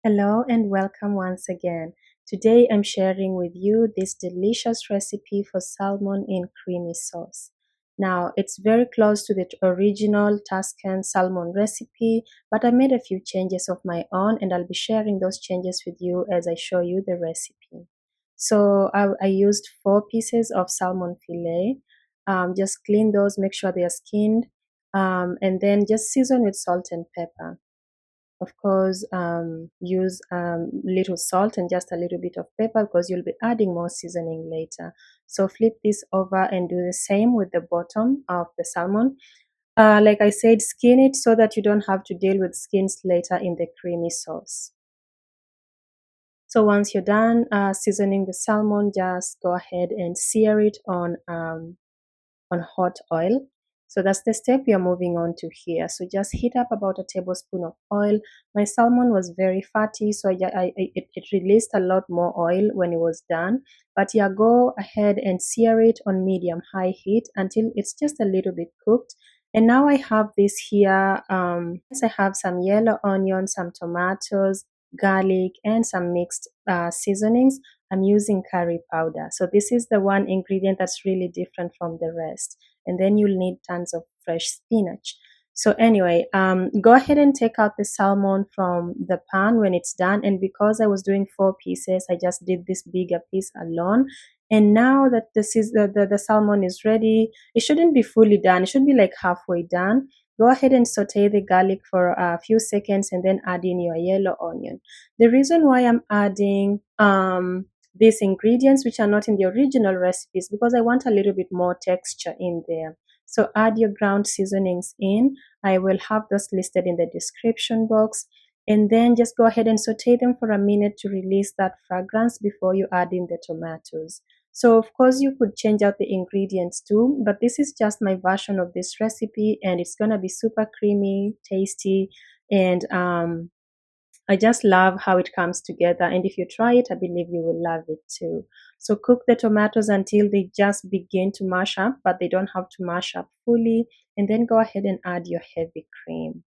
Hello and welcome once again. Today I'm sharing with you this delicious recipe for salmon in creamy sauce. Now, it's very close to the original Tuscan salmon recipe, but I made a few changes of my own and I'll be sharing those changes with you as I show you the recipe. So, I used 4 pieces of salmon fillet. Just clean those, make sure they are skinned, and then just season with salt and pepper. Of course, use little salt and just a little bit of pepper because you'll be adding more seasoning later. So flip this over and do the same with the bottom of the salmon. Like I said, skin it so that you don't have to deal with skins later in the creamy sauce. So once you're done seasoning the salmon, just go ahead and sear it on hot oil. So that's the step we are moving on to here. So just heat up about a tablespoon of oil. My salmon was very fatty, so it released a lot more oil when it was done. But yeah, go ahead and sear it on medium-high heat until it's just a little bit cooked. And now I have this here. I have some yellow onion, some tomatoes, garlic, and some mixed seasonings. I'm using curry powder. So this is the one ingredient that's really different from the rest. And then you'll need tons of fresh spinach. So anyway, go ahead and take out the salmon from the pan when it's done. And because I was doing 4 pieces, I just did this bigger piece alone. And now that the salmon is ready, it shouldn't be fully done. It should be like halfway done. Go ahead and saute the garlic for a few seconds and then add in your yellow onion. The reason why I'm adding these ingredients which are not in the original recipes because I want a little bit more texture in there. So add your ground seasonings in. I will have those listed in the description box. And then just go ahead and saute them for a minute to release that fragrance before you add in the tomatoes. So of course you could change out the ingredients too, but this is just my version of this recipe and it's gonna be super creamy, tasty, and I just love how it comes together. And if you try it, I believe you will love it too. So cook the tomatoes until they just begin to mash up, but they don't have to mash up fully. And then go ahead and add your heavy cream.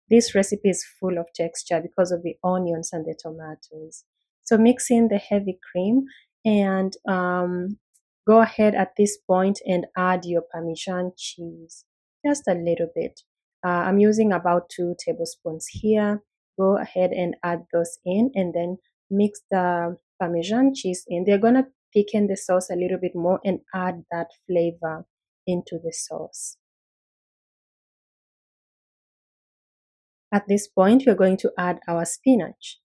This recipe is full of texture because of the onions and the tomatoes. So mix in the heavy cream and go ahead at this point and add your Parmesan cheese, just a little bit. I'm using about 2 tablespoons here. Go ahead and add those in and then mix the Parmesan cheese in. They're going to thicken the sauce a little bit more and add that flavor into the sauce. At this point, we're going to add our spinach.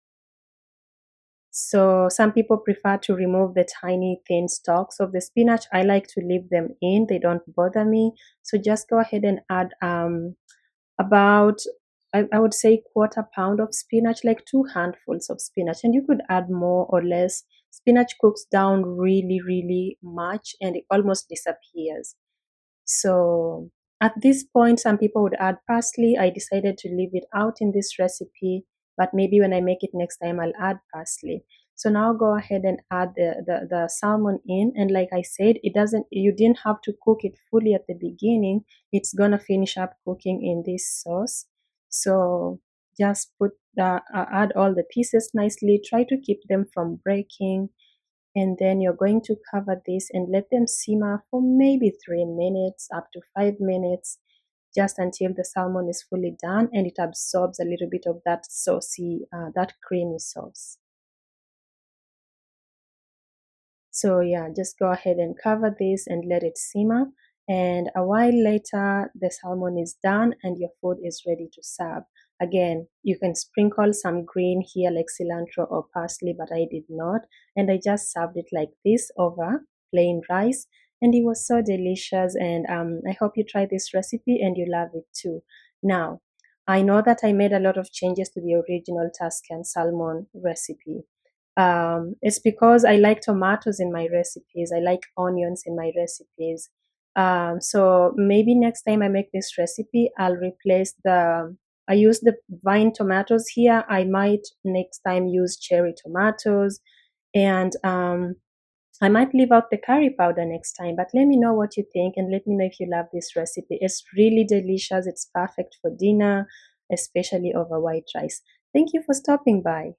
So some people prefer to remove the tiny thin stalks of the spinach. I like to leave them in. They don't bother me. So just go ahead and add about, I would say, 1/4 pound of spinach, like 2 handfuls of spinach. And you could add more or less. Spinach cooks down really, really much and it almost disappears. So at this point, some people would add parsley. I decided to leave it out in this recipe, but maybe when I make it next time, I'll add parsley. So now go ahead and add the salmon in. And like I said, you didn't have to cook it fully at the beginning. It's gonna finish up cooking in this sauce. So just add all the pieces nicely. Try to keep them from breaking. And then you're going to cover this and let them simmer for maybe 3 minutes up to 5 minutes, just until the salmon is fully done and it absorbs a little bit of that saucy, that creamy sauce. So yeah, just go ahead and cover this and let it simmer. And a while later, the salmon is done and your food is ready to serve. Again, you can sprinkle some green here like cilantro or parsley, but I did not. And I just served it like this over plain rice. And it was so delicious. And I hope you try this recipe and you love it too. Now, I know that I made a lot of changes to the original Tuscan salmon recipe. It's because I like tomatoes in my recipes. I like onions in my recipes. So maybe next time I make this recipe, I use the vine tomatoes here. I might next time use cherry tomatoes. And I might leave out the curry powder next time, but let me know what you think and let me know if you love this recipe. It's really delicious. It's perfect for dinner, especially over white rice. Thank you for stopping by.